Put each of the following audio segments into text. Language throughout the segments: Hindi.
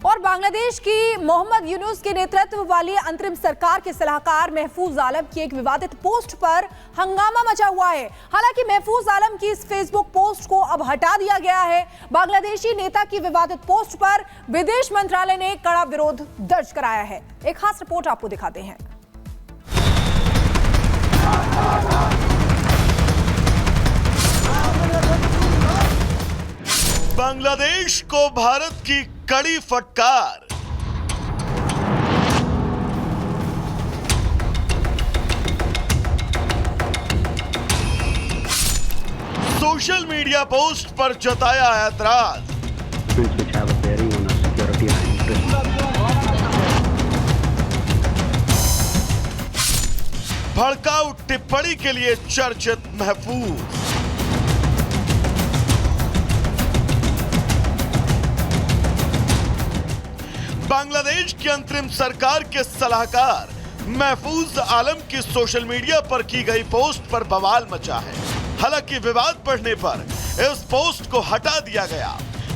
और बांग्लादेश की मोहम्मद यूनुस के नेतृत्व वाली अंतरिम सरकार के सलाहकार महफूज आलम की एक विवादित पोस्ट पर हंगामा मचा हुआ है। हालांकि महफूज आलम की इस फेसबुक पोस्ट को अब हटा दिया गया है। बांग्लादेशी नेता की विवादित पोस्ट पर विदेश मंत्रालय ने कड़ा विरोध दर्ज कराया है। एक खास रिपोर्ट आपको दिखाते हैं। बांग्लादेश को भारत की कड़ी फटकार। सोशल मीडिया पोस्ट पर जताया ऐतराज। भड़काऊ टिप्पणी के लिए चर्चित महफूज। बांग्लादेश की अंतरिम सरकार के सलाहकार महफूज आलम की सोशल मीडिया पर की गई पोस्ट पर बवाल मचा है। हालांकि विवाद बढ़ने पर इस पोस्ट को हटा दिया गया।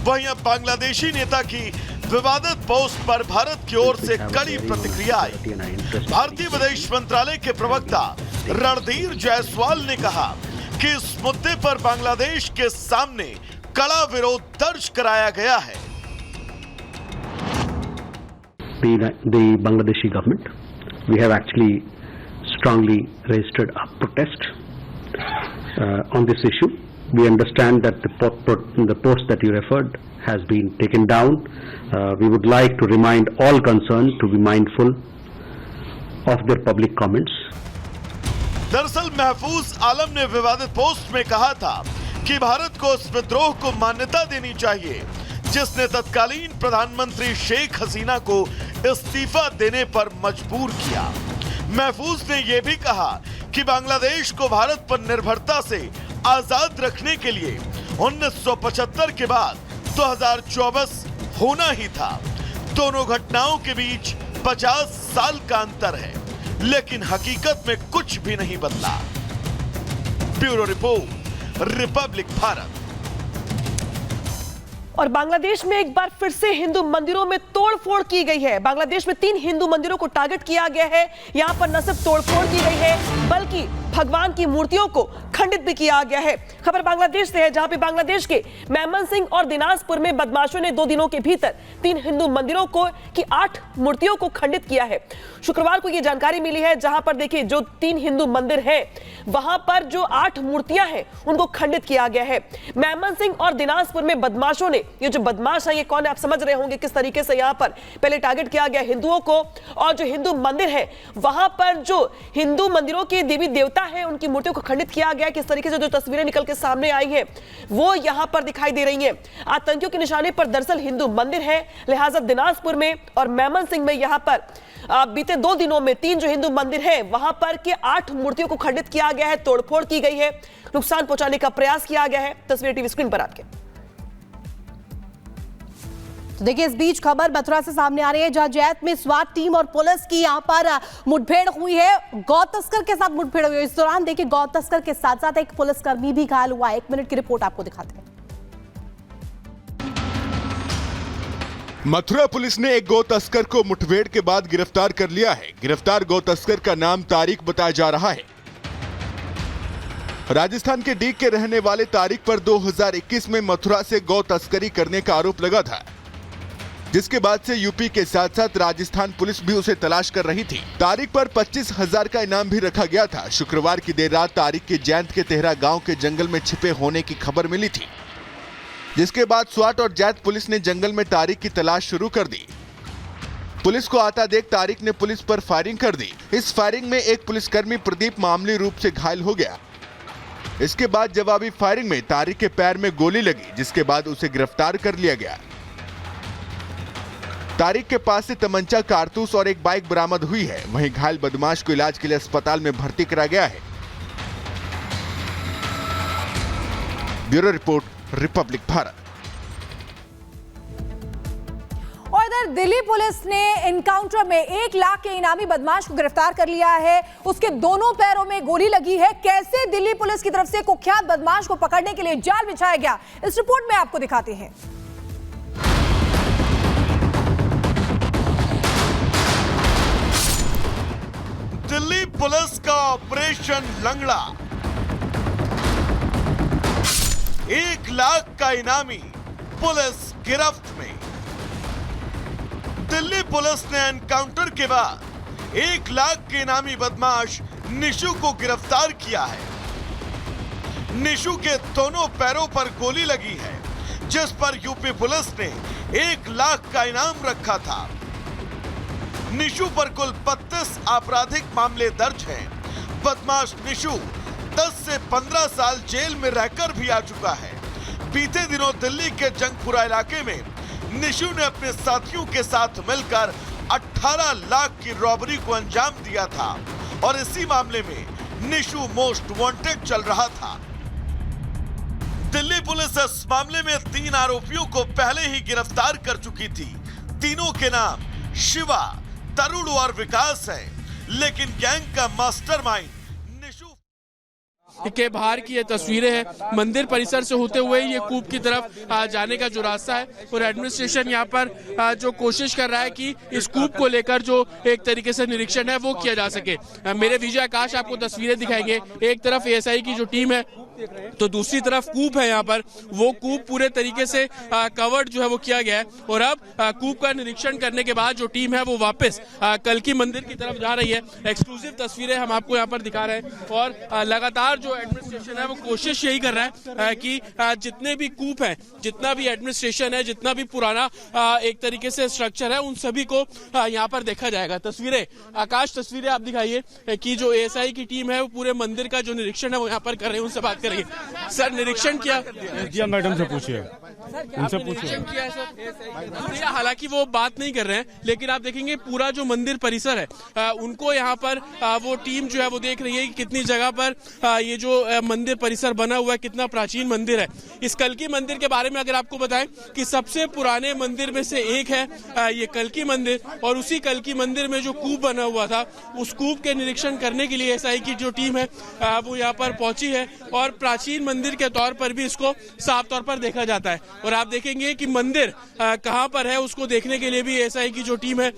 वहीं अब बांग्लादेशी नेता की विवादित पोस्ट पर भारत की ओर से कड़ी प्रतिक्रिया आई। भारतीय विदेश मंत्रालय के प्रवक्ता रणधीर जायसवाल ने कहा कि इस मुद्दे पर बांग्लादेश के सामने कड़ा विरोध दर्ज कराया गया है। The Bangladeshi government, we have actually strongly registered a protest on this issue. We understand that the post that you referred has been taken down. We would like to remind all concerned to be mindful of their public comments. दरअसल महफूज आलम ने विवादित पोस्ट में कहा था कि भारत को उस विद्रोह को मान्यता देनी चाहिए जिसने तत्कालीन प्रधानमंत्री शेख हसीना को इस्तीफा देने पर मजबूर किया। महफूज ने यह भी कहा कि बांग्लादेश को भारत पर निर्भरता से आजाद रखने के लिए 1975 के बाद 2024 होना ही था। दोनों घटनाओं के बीच 50 साल का अंतर है, लेकिन हकीकत में कुछ भी नहीं बदला। Bureau report, Republic Bharat. और बांग्लादेश में एक बार फिर से हिंदू मंदिरों में तोड़फोड़ की गई है। बांग्लादेश में 3 हिंदू मंदिरों को टारगेट किया गया है। यहां पर न सिर्फ तोड़फोड़ की गई है बल्कि भगवान की मूर्तियों को खंडित भी किया गया है। खबर बांग्लादेश से है, जहां पे बांग्लादेश के मेमनसिंह और दिनाजपुर में बदमाशों ने 2 दिनों के भीतर 3 हिंदू मंदिरों को की 8 मूर्तियों को खंडित किया है। शुक्रवार को यह जानकारी मिली है, जहां पर देखिए जो 3 हिंदू मंदिर हैं वहां पर जो 8 मूर्तियां हैं उनको खंडित किया गया है। मेमनसिंह और दिनाजपुर में बदमाशों ने, ये जो बदमाश है ये कौन है आप समझ रहे होंगे किस तरीके से यहां पर पहले टारगेट किया गया हिंदुओं को। और जो हिंदू मंदिर है वहां पर जो हिंदू मंदिरों के देवी देवता है उनकी मूर्तियों को खंडित किया गया। किस तरीके से जो तस्वीरें निकल के सामने आई हैं वो यहां पर दिखाई दे रही हैं। आतंकियों के निशाने पर दरअसल हिंदू मंदिर है, लिहाजा दिनाजपुर में और मेमनसिंह में यहां पर बीते 2 दिनों में 3 जो हिंदू मंदिर है वहां पर के 8 मूर्तियों को खंडित किया गया है, तोड़फोड़ की गई है, नुकसान पहुंचाने का प्रयास किया गया है। तस्वीर टीवी स्क्रीन पर आपके। तो देखिए इस बीच खबर मथुरा से सामने आ रही है, जहां जैत में स्वाट टीम और पुलिस की यहां पर मुठभेड़ हुई है। गौ तस्कर के साथ मुठभेड़ हुई है। इस दौरान देखिए गौ तस्कर के साथ साथ एक पुलिसकर्मी भी घायल हुआ है। 1 मिनट की रिपोर्ट आपको दिखाते हैं। मथुरा पुलिस ने एक गौ तस्कर को मुठभेड़ के बाद गिरफ्तार कर लिया है। गिरफ्तार गौ तस्कर का नाम तारिक बताया जा रहा है। राजस्थान के डीग के रहने वाले तारिक पर 2021 में मथुरा से गौ तस्करी करने का आरोप लगा था, जिसके बाद से यूपी के साथ साथ राजस्थान पुलिस भी उसे तलाश कर रही थी। तारिक पर 25,000 का इनाम भी रखा गया था। शुक्रवार की देर रात तारिक के जैत के तेहरा गांव के जंगल में छिपे होने की खबर मिली थी, जिसके बाद स्वाट और जैत पुलिस ने जंगल में तारिक की तलाश शुरू कर दी। पुलिस को आता देख तारिक ने पुलिस पर फायरिंग कर दी। इस फायरिंग में एक पुलिसकर्मी प्रदीप मामूली रूप से घायल हो गया। इसके बाद जवाबी फायरिंग में तारिक के पैर में गोली लगी, जिसके बाद उसे गिरफ्तार कर लिया गया। तारिक के पास से तमंचा, कारतूस और एक बाइक बरामद हुई है। वहीं घायल बदमाश को इलाज के लिए अस्पताल में भर्ती कराया गया है। Bureau report, Republic Bharat. और इधर दिल्ली पुलिस ने एनकाउंटर में 1 लाख के इनामी बदमाश को गिरफ्तार कर लिया है। उसके दोनों पैरों में गोली लगी है। कैसे दिल्ली पुलिस की तरफ से कुख्यात बदमाश को पकड़ने के लिए जाल बिछाया गया, इस रिपोर्ट में आपको दिखाते हैं। ऑपरेशन लंगड़ा। 1 लाख का इनामी पुलिस गिरफ्त में। दिल्ली पुलिस ने एनकाउंटर के बाद 1 लाख के इनामी बदमाश निशु को गिरफ्तार किया है। निशु के दोनों पैरों पर गोली लगी है, जिस पर यूपी पुलिस ने 1 लाख का इनाम रखा था। निशु पर कुल 32 आपराधिक मामले दर्ज हैं। बदमाश निशु 10 से 15 साल जेल में रहकर भी आ चुका है। बीते दिनों दिल्ली के जंगपुरा इलाके में निशु ने अपने साथियों के साथ मिलकर 18 लाख की रॉबरी को अंजाम दिया था और इसी मामले में निशु मोस्ट वांटेड चल रहा था। दिल्ली पुलिस इस मामले में 3 आरोपियों को पहले ही गिरफ्तार कर चुकी थी। तीनों के नाम शिवा, तरुण और विकास है, लेकिन गैंग का मास्टरमाइंड निशु के बाहर की ये तस्वीरें हैं। मंदिर परिसर से होते हुए ये कूप की तरफ जाने का जो रास्ता है और एडमिनिस्ट्रेशन यहाँ पर जो कोशिश कर रहा है कि इस कूप को लेकर जो एक तरीके से निरीक्षण है वो किया जा सके। मेरे विजय आकाश आपको तस्वीरें दिखाएंगे। एक तरफ एएसआई की जो टीम है तो दूसरी तरफ कूप है। यहाँ पर वो कूप पूरे तरीके से कवर्ड जो है वो किया गया है और अब कूप का निरीक्षण करने के बाद जो टीम है वो वापस कल्की मंदिर की तरफ जा रही है। एक्सक्लूसिव तस्वीरें हम आपको यहाँ पर दिखा रहे हैं और लगातार जो एडमिनिस्ट्रेशन है वो कोशिश यही कर रहा है कि जितने भी कूप हैं, जितना भी एडमिनिस्ट्रेशन है, जितना भी पुराना एक तरीके से स्ट्रक्चर है, उन सभी को यहाँ पर देखा जाएगा। तस्वीरें आकाश, तस्वीरें आप दिखाइए कि जो एएसआई की टीम है वो पूरे मंदिर का जो निरीक्षण है वो यहाँ पर कर रहे हैं। उनसे बात करेंगे। सर, निरीक्षण किया मैडम से पूछिए, उनसे पूछिए। हालांकि वो बात नहीं कर रहे हैं, लेकिन आप देखेंगे पूरा जो मंदिर परिसर है उनको यहाँ पर वो टीम जो है वो देख रही है कि कितनी जगह पर ये जो मंदिर परिसर बना हुआ है कितना प्राचीन मंदिर है। इस कल्की मंदिर के बारे में अगर आपको बताएं कि सबसे पुराने मंदिर में से एक है ये कल्की मंदिर और उसी कल्की मंदिर में जो कूप बना हुआ था उस कूप के निरीक्षण करने के लिए एएसआई की जो टीम है वो यहाँ पर पहुंची है और प्राचीन मंदिर के तौर पर भी इसको साफ तौर पर देखा जाता है। और आप देखेंगे कि मंदिर कहां पर है उसको देखने के लिए भी एएसआई की जो टीम है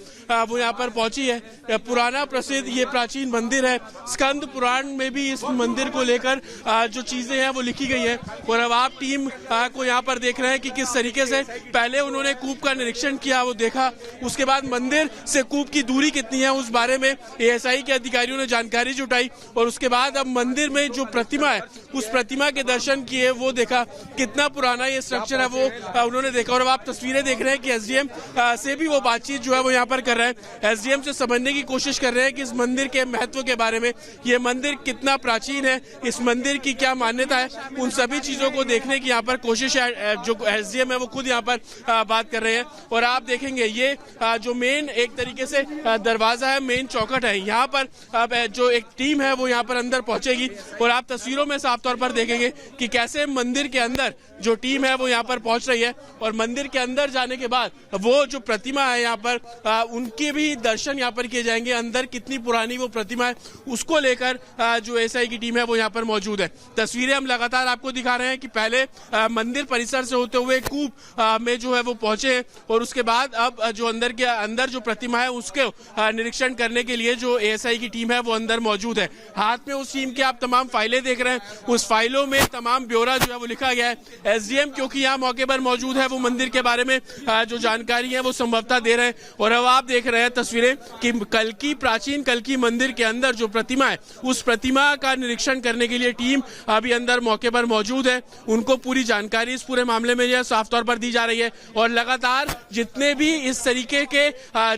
वो यहाँ पर पहुंची है। पुराना प्रसिद्ध ये प्राचीन मंदिर है। स्कंद पुराण में भी इस मंदिर को लेकर जो चीजें हैं वो लिखी गई है और अब आप टीम को यहाँ पर देख रहे हैं कि किस तरीके से पहले उन्होंने कूप का निरीक्षण किया, वो देखा, उसके बाद मंदिर से कूप की दूरी कितनी है उस बारे में एएसआई के अधिकारियों ने जानकारी जुटाई और उसके बाद अब मंदिर में जो प्रतिमा है उस प्रतिमा के दर्शन किए, वो देखा कितना पुराना ये स्ट्रक्चर है वो उन्होंने देखा। और अब आप तस्वीरें देख रहे हैं कि एसडीएम से भी वो बातचीत जो है वो यहाँ पर कर रहे हैं। एसडीएम से समझने की कोशिश कर रहे हैं कि इस मंदिर के महत्व के बारे में, ये मंदिर कितना प्राचीन है, इस मंदिर की क्या मान्यता है, उन सभी चीजों को देखने की यहाँ पर कोशिश है। जो एसडीएम है वो खुद यहाँ पर बात कर रहे हैं और आप देखेंगे ये जो मेन एक तरीके से दरवाजा है, मेन चौखट है, यहाँ पर जो एक टीम है वो यहाँ पर अंदर पहुंचेगी और आप तस्वीरों में साफ तौर पर देखेंगे कि कैसे मंदिर के अंदर जो टीम है वो यहाँ पर पहुंच रही है और मंदिर के अंदर जाने के बाद वो जो प्रतिमा है यहाँ पर उनके भी दर्शन यहाँ पर किए जाएंगे। अंदर कितनी पुरानी वो प्रतिमा है उसको लेकर जो एएसआई की टीम है वो यहाँ पर मौजूद है। तस्वीरें हम लगातार आपको दिखा रहे हैं कि पहले मंदिर परिसर से होते हुए कूप में जो है वो पहुंचे और उसके बाद अब जो अंदर जो प्रतिमा है उसके निरीक्षण करने के लिए जो एएसआई की टीम है वो अंदर मौजूद है। हाथ में उस टीम के आप तमाम फाइलें देख रहे हैं, उस फाइलों में तमाम ब्यौरा जो है वो लिखा गया है। एसडीएम क्योंकि यहाँ मौके पर मौजूद है वो मंदिर के बारे में जो जानकारी है वो संभवतः दे रहे हैं और अब आप देख रहे हैं तस्वीरें कि कल्की, प्राचीन कल्की मंदिर के अंदर जो प्रतिमा है उस प्रतिमा का निरीक्षण करने के लिए टीम अभी अंदर मौके पर मौजूद है। उनको पूरी जानकारी इस पूरे मामले में यह साफ तौर पर दी जा रही है और लगातार जितने भी इस तरीके के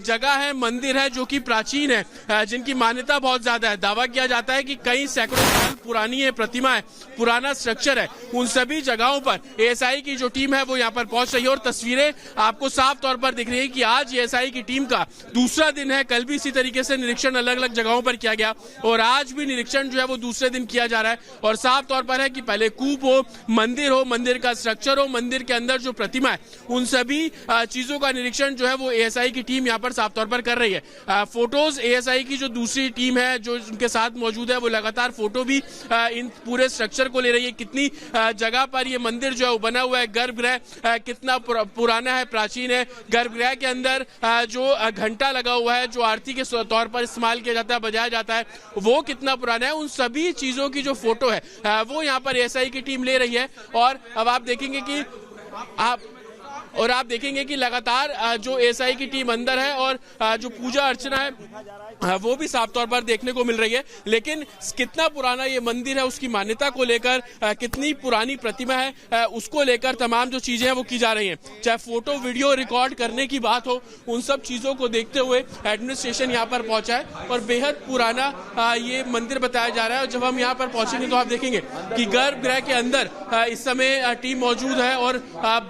जगह है, मंदिर है जो कि प्राचीन है, जिनकी मान्यता बहुत ज्यादा है, दावा किया जाता है कि कई सैकड़ों साल पुरानी है प्रतिमा है, पुराना स्ट्रक्चर है, उन सभी जगहों पर एएसआई की जो टीम है वो यहाँ पर पहुंच रही है और तस्वीरें आपको साफ तौर पर दिख रही है कि आज एएसआई की टीम का दूसरा दिन है। कल भी इसी तरीके से निरीक्षण अलग अलग जगहों पर किया गया और आज भी निरीक्षण जो है वो दूसरे दिन किया जा रहा है और साफ तौर पर है कि पहले कूप हो, मंदिर का स्ट्रक्चर हो, मंदिर के अंदर जो प्रतिमा है, उन सभी चीजों का निरीक्षण जो है वो एएसआई की टीम यहाँ पर साफ तौर पर कर रही है। फोटोज एएसआई की जो दूसरी टीम है जो उनके साथ मौजूद है वो लगातार फोटो भी इन पूरे स्ट्रक्चर को ले रही है, कितनी जगह पर ये मंदिर मंदिर जो है वो बना हुआ है। गर्भगृह कितना पुराना है, प्राचीन है। गर्भगृह के अंदर जो घंटा लगा हुआ है, जो आरती के तौर पर इस्तेमाल किया जाता है, बजाया जाता है, वो कितना पुराना है। उन सभी चीजों की जो फोटो है वो यहाँ पर एएसआई की टीम ले रही है। और अब आप देखेंगे कि लगातार जो एएसआई की टीम अंदर है और जो पूजा अर्चना है वो भी साफ तौर पर देखने को मिल रही है। लेकिन कितना पुराना ये मंदिर है, उसकी मान्यता को लेकर, कितनी पुरानी प्रतिमा है, उसको लेकर तमाम जो चीजें हैं वो की जा रही हैं। चाहे फोटो वीडियो रिकॉर्ड करने की बात हो, उन सब चीजों को देखते हुए एडमिनिस्ट्रेशन यहाँ पर पहुंचा है और बेहद पुराना ये मंदिर बताया जा रहा है। और जब हम यहाँ पर पहुंचेंगे तो आप देखेंगे कि गर्भगृह के अंदर इस समय टीम मौजूद है और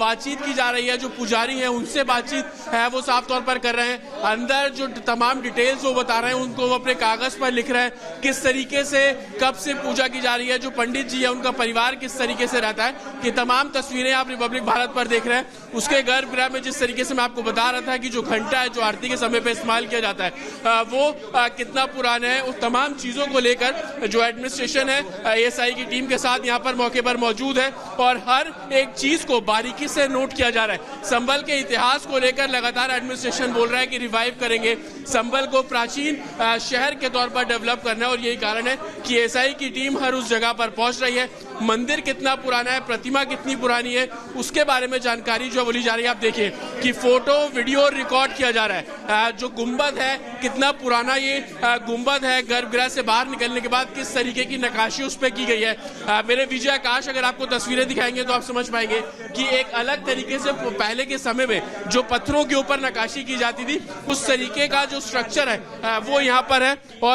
बातचीत की जा रही है। जो पुजारी हैं उनसे बातचीत है वो साफ तौर पर कर रहे हैं। अंदर जो तमाम डिटेल्स वो बता रहे हैं, उनको वो अपने कागज पर लिख रहे हैं, किस तरीके से कब से पूजा की जा रही है, जो पंडित जी है उनका परिवार किस तरीके से रहता है। कि तमाम तस्वीरें आप रिपब्लिक भारत पर देख रहे हैं। उसके गर्भगृह में जिस तरीके से मैं आपको बता रहा था कि जो घंटा है, जो आरती के समय पे इस्तेमाल किया जाता है, वो कितना पुराना है, उस तमाम चीजों को लेकर जो एडमिनिस्ट्रेशन है एएसआई की टीम के साथ यहाँ पर मौके पर मौजूद है और हर एक चीज को बारीकी से नोट किया जा रहा है। संभल के इतिहास को लेकर लगातार एडमिनिस्ट्रेशन बोल रहा है कि रिवाइव करेंगे, संभल को प्राचीन शहर के तौर पर डेवलप करना है। और यही कारण है कि एएसआई की टीम हर उस जगह पर पहुंच रही है। मंदिर कितना पुराना है, प्रतिमा कितनी पुरानी है, उसके बारे में जानकारी जो बोली जा रही है। आप देखिए कि फोटो वीडियो रिकॉर्ड किया जा रहा है। जो गुंबद है, कितना पुराना ये गुंबद है, गर्भगृह से बाहर निकलने के बाद किस तरीके की नक्काशी उस पर की गई है। मेरे विजय आकाश अगर आपको तस्वीरें दिखाएंगे तो आप समझ पाएंगे कि एक अलग तरीके से पहले के समय में जो पत्थरों के ऊपर नक्काशी की जाती थी, उस तरीके का जो स्ट्रक्चर है वो यहाँ पर है। और